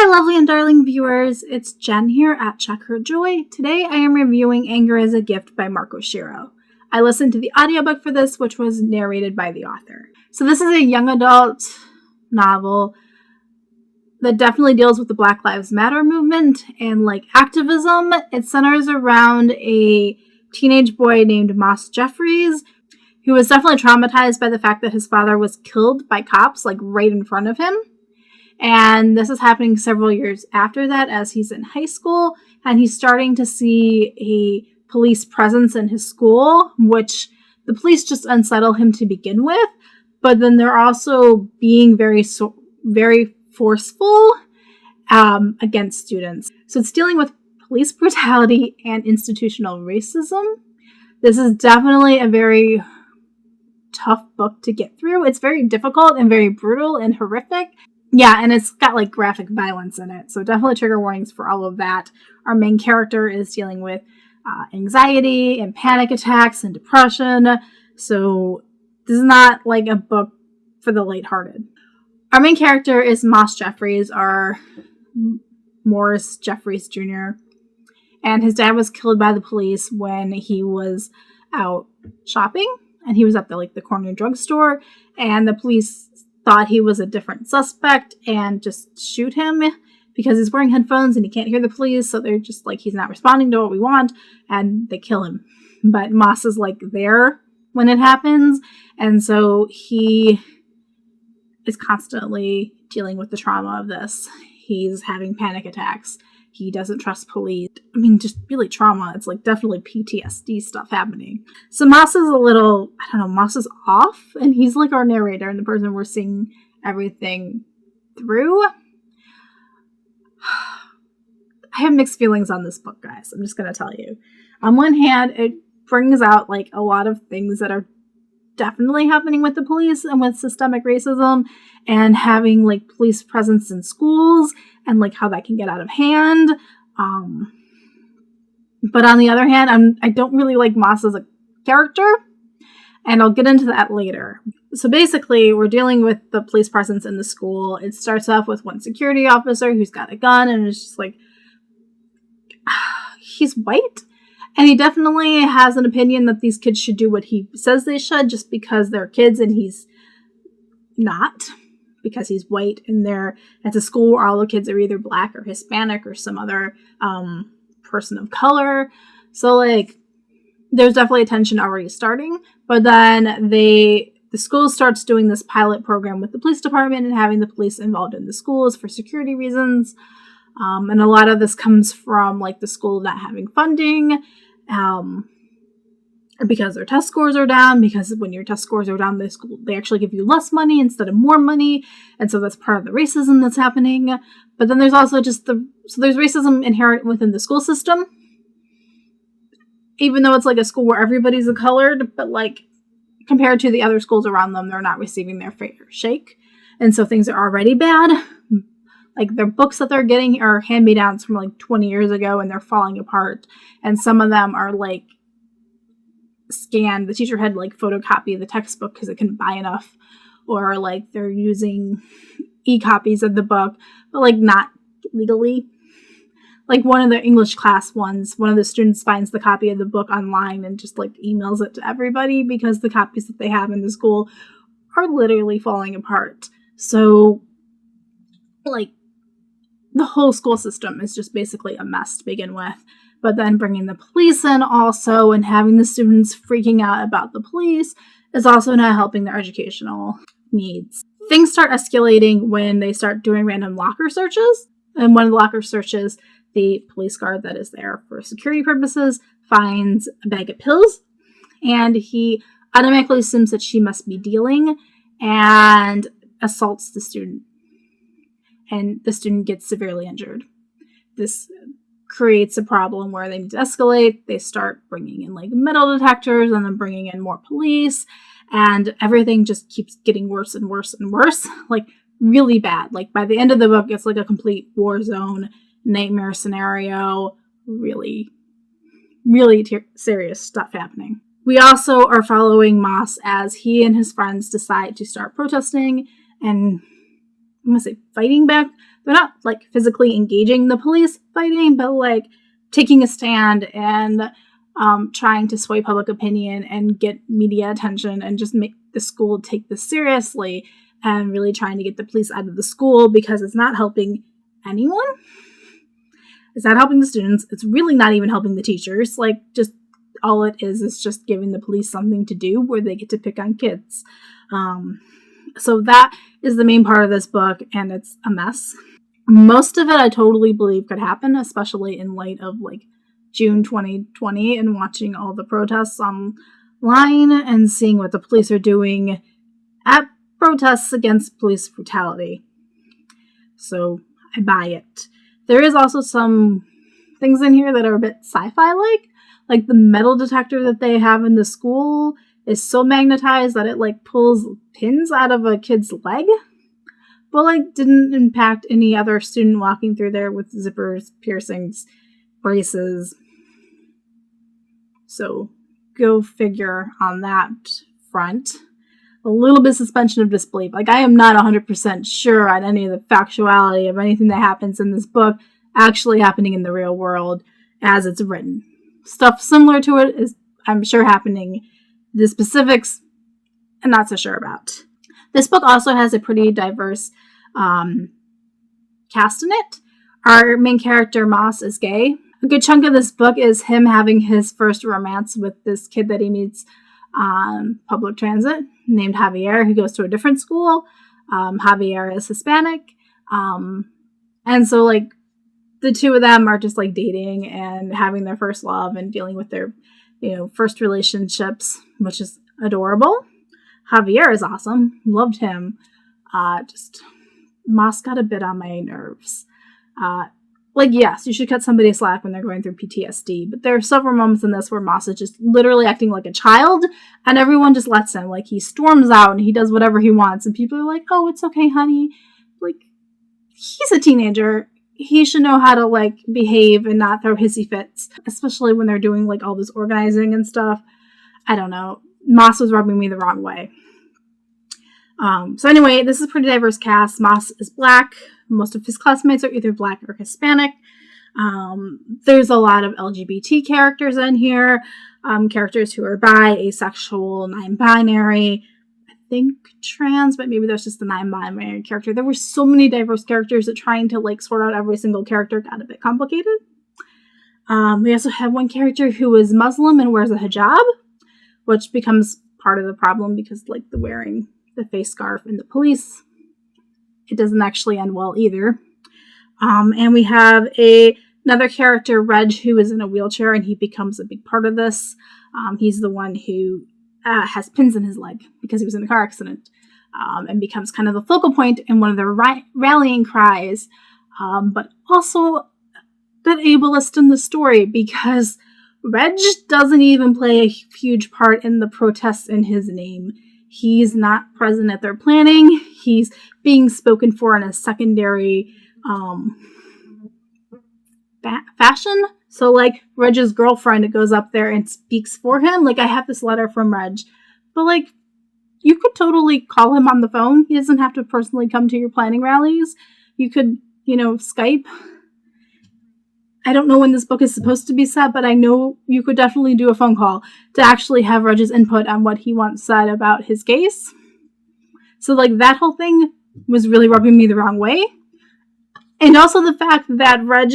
Hi lovely and darling viewers, it's Jen here at Check Her Joy. Today I am reviewing Anger is a Gift by Mark Oshiro. I listened to the audiobook for this, which was narrated by the author. So this is a young adult novel that definitely deals with the Black Lives Matter movement and activism. It centers around a teenage boy named Jefferies, who was definitely traumatized by the fact that his father was killed by cops right in front of him. And this is happening several years after that as he's in high school, and he's starting to see a police presence in his school, which the police just unsettle him to begin with, but then they're also being very forceful against students. So it's dealing with police brutality and institutional racism. This is definitely a very tough book to get through. It's very difficult and very brutal and horrific. Yeah, and it's got graphic violence in it, so definitely trigger warnings for all of that. Our main character is dealing with anxiety and panic attacks and depression, so this is not a book for the lighthearted. Our main character is Jefferies, or Morris Jefferies Jr., and his dad was killed by the police when he was out shopping, and he was at the corner drugstore, and the police thought he was a different suspect and just shoot him because he's wearing headphones and he can't hear the police, so they're just he's not responding to what we want, and they kill him. But Moss is there when it happens, and so he is constantly dealing with the trauma of this. He's having panic attacks. He doesn't trust police. I mean, just really trauma. It's definitely PTSD stuff happening. So Moss is Moss is off, and he's our narrator and the person we're seeing everything through. I have mixed feelings on this book, guys. I'm just going to tell you. On one hand, it brings out a lot of things that are definitely happening with the police and with systemic racism and having police presence in schools and how that can get out of hand. But on the other hand, I don't really like Moss as a character, and I'll get into that later. So basically, we're dealing with the police presence in the school. It starts off with one security officer who's got a gun, and it's just he's white. And he definitely has an opinion that these kids should do what he says they should just because they're kids, and he's not, because he's white, and they're at a school where all the kids are either Black or Hispanic or some other person of color. So there's definitely a tension already starting. But then the school starts doing this pilot program with the police department and having the police involved in the schools for security reasons. And a lot of this comes from the school not having funding, because their test scores are down, because when your test scores are down, they actually give you less money instead of more money. And so that's part of the racism that's happening. But then there's also so there's racism inherent within the school system, even though it's a school where everybody's a colored, but compared to the other schools around them, they're not receiving their fair shake. And so things are already bad. Their books that they're getting are hand-me-downs from 20 years ago, and they're falling apart. And some of them are scanned. The teacher had photocopy the textbook because it couldn't buy enough, or they're using e-copies of the book, but not legally. One of the English class ones, one of the students finds the copy of the book online and just emails it to everybody because the copies that they have in the school are literally falling apart. So the whole school system is just basically a mess to begin with. But then bringing the police in also and having the students freaking out about the police is also not helping their educational needs. Things start escalating when they start doing random locker searches. And one of the locker searches, the police guard that is there for security purposes finds a bag of pills. And he automatically assumes that she must be dealing and assaults the student. And the student gets severely injured. This creates a problem where they need to escalate. They start bringing in metal detectors and then bringing in more police, and everything just keeps getting worse and worse and worse. Really bad. By the end of the book, it's a complete war zone, nightmare scenario. Really, really serious stuff happening. We also are following Moss as he and his friends decide to start protesting and I'm going to say fighting back they're not like physically engaging the police fighting, but like taking a stand and trying to sway public opinion and get media attention and just make the school take this seriously, and really trying to get the police out of the school because it's not helping anyone. It's not helping the students. It's really not even helping the teachers. Like, just all it is just giving the police something to do where they get to pick on kids. So that is the main part of this book, and it's a mess. Most of it I totally believe could happen, especially in light of like June 2020 and watching all the protests online and seeing what the police are doing at protests against police brutality. So I buy it. There is also some things in here that are a bit sci-fi like the metal detector that they have in the school is so magnetized that it like pulls pins out of a kid's leg, but like didn't impact any other student walking through there with zippers, piercings, braces. So go figure on that front. A little bit of suspension of disbelief. Like, I am not 100% sure on any of the factuality of anything that happens in this book actually happening in the real world as it's written. Stuff similar to it is, I'm sure, happening. The specifics, I'm not so sure about. This book also has a pretty diverse cast in it. Our main character, Moss, is gay. A good chunk of this book is him having his first romance with this kid that he meets on public transit named Javier, who goes to a different school. Javier is Hispanic. And so, like, the two of them are just, like, dating and having their first love and dealing with their, first relationships, which is adorable. Javier is awesome. Loved him. Moss got a bit on my nerves. Yes, you should cut somebody a slack when they're going through PTSD, but there are several moments in this where Moss is just literally acting like a child, and everyone just lets him. Like, he storms out and he does whatever he wants, and people are like, oh, it's okay, honey. Like, he's a teenager. He should know how to, like, behave and not throw hissy fits, especially when they're doing, like, all this organizing and stuff. I don't know. Moss was rubbing me the wrong way. So anyway, this is a pretty diverse cast. Moss is Black. Most of his classmates are either Black or Hispanic. There's a lot of LGBT characters in here. Characters who are bi, asexual, non-binary, I think trans, but maybe there's just a non-binary character. There were so many diverse characters that trying to like sort out every single character got a bit complicated. We also have one character who is Muslim and wears a hijab, which becomes part of the problem because like the wearing the face scarf and the police, it doesn't actually end well either. And we have another character, Reg, who is in a wheelchair, and he becomes a big part of this. He's the one who has pins in his leg because he was in a car accident, and becomes kind of the focal point in one of their rallying cries, but also the ableist in the story because Reg doesn't even play a huge part in the protests in his name. He's not present at their planning. He's being spoken for in a secondary fashion. So, like, Reg's girlfriend goes up there and speaks for him. Like, I have this letter from Reg. But, like, you could totally call him on the phone. He doesn't have to personally come to your planning rallies. You could, Skype. I don't know when this book is supposed to be set, but I know you could definitely do a phone call to actually have Reg's input on what he wants said about his case. So, like, that whole thing was really rubbing me the wrong way. And also the fact that Reg,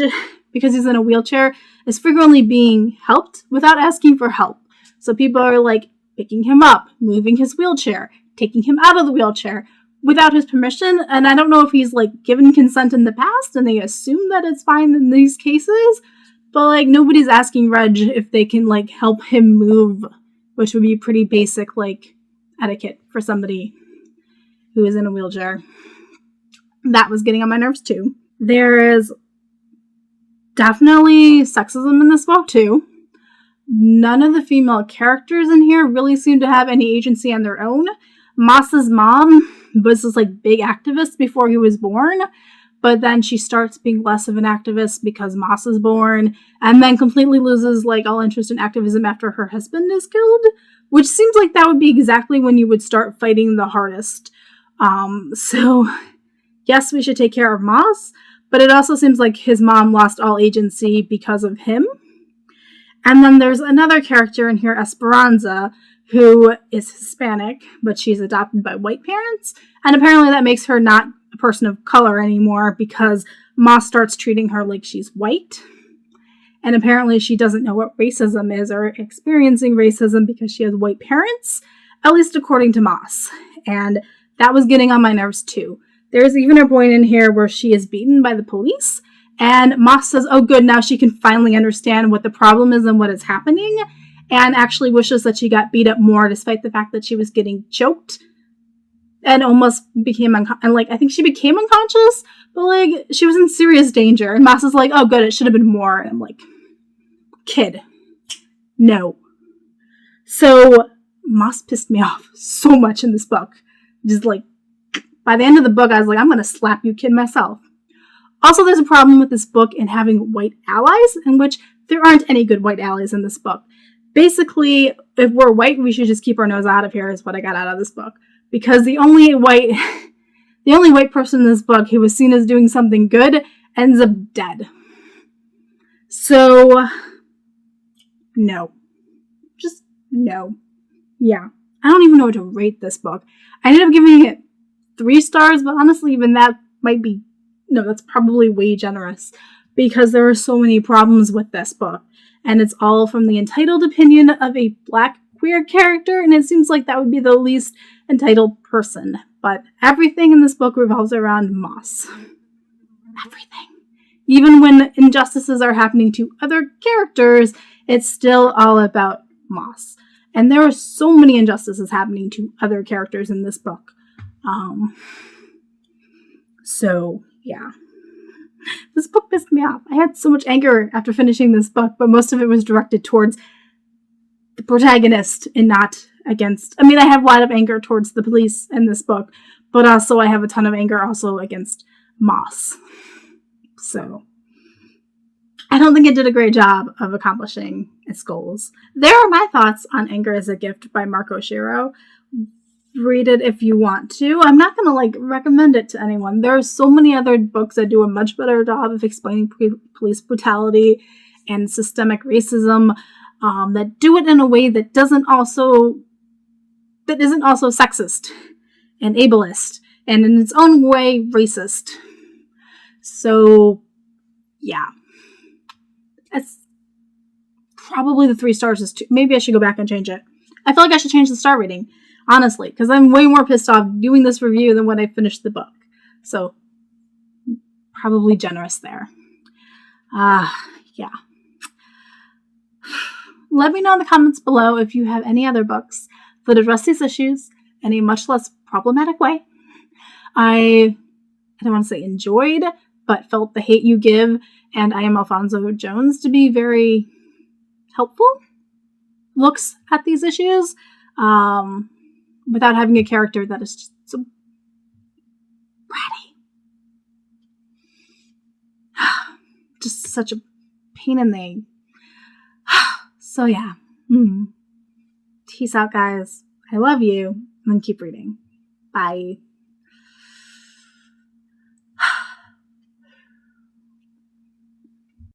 because he's in a wheelchair, is frequently being helped without asking for help. So people are, like, picking him up, moving his wheelchair, taking him out of the wheelchair without his permission. And I don't know if he's, like, given consent in the past and they assume that it's fine in these cases. But, like, nobody's asking Reg if they can, like, help him move, which would be pretty basic, like, etiquette for somebody who is in a wheelchair. That was getting on my nerves, too. There is definitely sexism in this book, too. None of the female characters in here really seem to have any agency on their own. Moss's mom was this, like, big activist before he was born, but then she starts being less of an activist because Moss is born, and then completely loses, like, all interest in activism after her husband is killed, which seems like that would be exactly when you would start fighting the hardest. So, yes, we should take care of Moss, but it also seems like his mom lost all agency because of him. And then there's another character in here, Esperanza, who is Hispanic, but she's adopted by white parents. And apparently that makes her not a person of color anymore because Moss starts treating her like she's white. And apparently she doesn't know what racism is or experiencing racism because she has white parents, at least according to Moss. And that was getting on my nerves too. There's even a point in here where she is beaten by the police. And Moss says, oh good, now she can finally understand what the problem is and what is happening. And actually wishes that she got beat up more despite the fact that she was getting choked. And almost became I think she became unconscious, but like she was in serious danger. And Moss is like, oh good, it should have been more. And I'm like, kid, no. So Moss pissed me off so much in this book. Just like, by the end of the book, I was like, I'm going to slap you, kid, myself. Also, there's a problem with this book in having white allies, in which there aren't any good white allies in this book. Basically, if we're white, we should just keep our nose out of here, is what I got out of this book. Because the only white person in this book who was seen as doing something good ends up dead. So, no. Just no. Yeah. I don't even know what to rate this book. I ended up giving it 3 stars, but honestly, even that might be, no, that's probably way generous because there are so many problems with this book. And it's all from the entitled opinion of a Black queer character, and it seems like that would be the least entitled person. But everything in this book revolves around Moss. Everything. Even when injustices are happening to other characters, it's still all about Moss. And there are so many injustices happening to other characters in this book. So, yeah. This book pissed me off. I had so much anger after finishing this book, but most of it was directed towards the protagonist and not against... I mean, I have a lot of anger towards the police in this book, but also I have a ton of anger also against Moss. So, I don't think it did a great job of accomplishing its goals. There are my thoughts on Anger is a Gift by Mark Oshiro. Read it if you want to. I'm not going to recommend it to anyone. There are so many other books that do a much better job of explaining police brutality and systemic racism that do it in a way that isn't also sexist and ableist and in its own way racist. So yeah, it's probably the 3 stars is too. Maybe I should go back and change it. I feel like I should change the star rating, honestly, because I'm way more pissed off doing this review than when I finished the book. So, probably generous there. Yeah. Let me know in the comments below if you have any other books that address these issues in a much less problematic way. I don't want to say enjoyed, but felt The Hate You Give and I Am Alfonso Jones to be very helpful looks at these issues. Without having a character that is just so bratty. Just such a pain in the... So yeah. Peace out, guys. I love you. And keep reading. Bye.